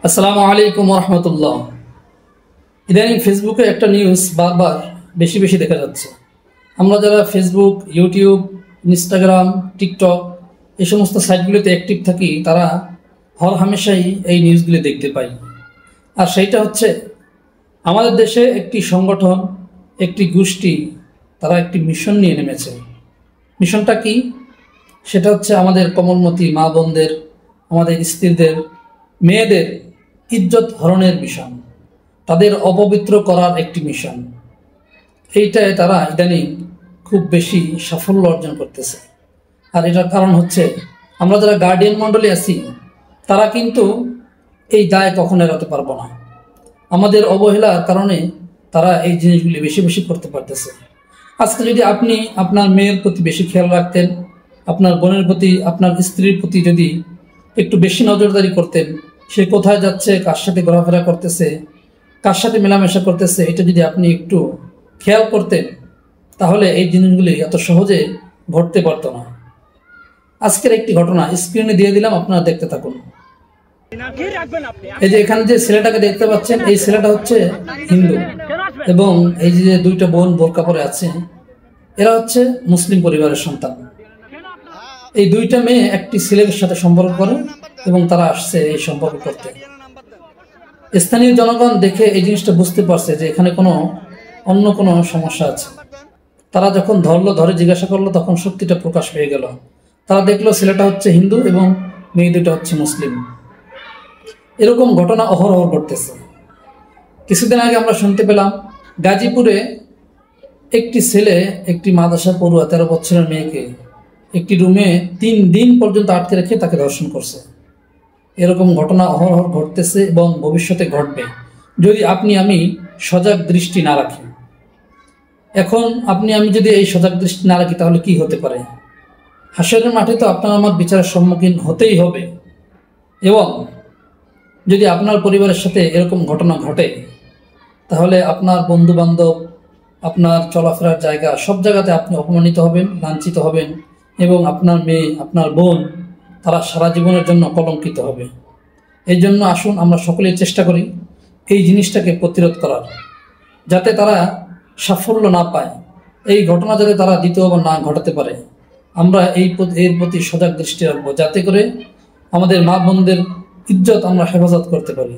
আসসালামু আলাইকুম রহমতুল্লাহ। ইদানিং ফেসবুকে একটা নিউজ বারবার বেশি বেশি দেখা যাচ্ছে। আমরা যারা ফেসবুক, ইউটিউব, ইনস্টাগ্রাম, টিকটক এই সমস্ত সাইটগুলিতে অ্যাক্টিভ থাকি তারা হর হামেশাই এই নিউজগুলি দেখতে পাই। আর সেইটা হচ্ছে আমাদের দেশে একটি সংগঠন, একটি গোষ্ঠী, তারা একটি মিশন নিয়ে নেমেছে। মিশনটা কি? সেটা হচ্ছে আমাদের কোমলমতি মা বোনদের, আমাদের স্ত্রীদের, মেয়েদের ইজ্জত হরণের মিশন, তাদের অপবিত্র করার একটি মিশন। এইটায় তারা ইদানিং খুব বেশি সাফল্য অর্জন করতেছে। আর এটার কারণ হচ্ছে আমরা যারা গার্ডিয়ান মণ্ডলী আছি তারা কিন্তু এই দায় কখনো এড়াতে পারবো না। আমাদের অবহেলার কারণে তারা এই জিনিসগুলি বেশি বেশি করতে পারতেছে। আজকে যদি আপনি আপনার মেয়ের প্রতি বেশি খেয়াল রাখতেন, আপনার বোনের প্রতি, আপনার স্ত্রীর প্রতি যদি একটু বেশি নজরদারি করতেন, সে কোথায় যাচ্ছে, কার সাথে ঘোরাফেরা করতেছে, কার সাথে মেলামেশা করতেছে, এটা যদি আপনি একটু খেয়াল করতেন তাহলে এই জিনিসগুলি এত সহজে ঘটতে পারতো না। আজকের একটি ঘটনা স্ক্রিনে দিয়ে দিলাম, আপনারা দেখতে থাকুন। এই যে এখানে যে ছেলেটাকে দেখতে পাচ্ছেন, এই ছেলেটা হচ্ছে হিন্দু এবং এই যে দুইটা বোন বোরকা পরে আছে এরা হচ্ছে মুসলিম পরিবারের সন্তান। এই দুইটা মেয়ে একটি ছেলের সাথে সম্পর্ক করে এবং তারা আসছে এই সম্পর্ক করতে। স্থানীয় জনগণ দেখে এই জিনিসটা বুঝতে পারছে যে এখানে অন্য কোনো সমস্যা আছে। তারা যখন ধরে জিজ্ঞাসা করলো তখন সত্যিটা প্রকাশ পেয়ে গেল। তারা দেখলো ছেলেটা হচ্ছে হিন্দু এবং মেয়ে দুটো হচ্ছে মুসলিম। এরকম ঘটনা অহরহ ঘটতেছে। কিছুদিন আগে আমরা শুনতে পেলাম গাজীপুরে একটি ছেলে একটি মাদ্রাসা পড়ুয়া 13 বছরের মেয়েকে একটি রুমে 3 দিন পর্যন্ত আটকে রেখে তাকে ধর্ষণ করছে। এরকম ঘটনা অহরহ ঘটতেছে এবং ভবিষ্যতে ঘটবে যদি আমি সজাগ দৃষ্টি না রাখি। এখন আমি যদি এই সজাগ দৃষ্টি না রাখি তাহলে কি হতে পারে? হাসরের মাঠে তো আপনার আমার বিচারের সম্মুখীন হতেই হবে। এবং যদি আপনার পরিবারের সাথে এরকম ঘটনা ঘটে তাহলে আপনার বন্ধু বান্ধব, আপনার চলাফেরার জায়গা, সব জায়গাতে আপনি অপমানিত হবেন, লাঞ্ছিত হবেন এবং আপনার মেয়ে, আপনার বোন তারা সারা জীবনের জন্য কলঙ্কিত হবে। এই জন্য আসুন আমরা সকলেই চেষ্টা করি এই জিনিসটাকে প্রতিরোধ করার, যাতে তারা সাফল্য না পায়, এই ঘটনা যাতে তারা দ্বিতীয়বার না ঘটাতে পারে। আমরা এর প্রতি সজাগ দৃষ্টি রাখবো যাতে করে আমাদের মা বোনদের ইজ্জত আমরা হেফাজত করতে পারি।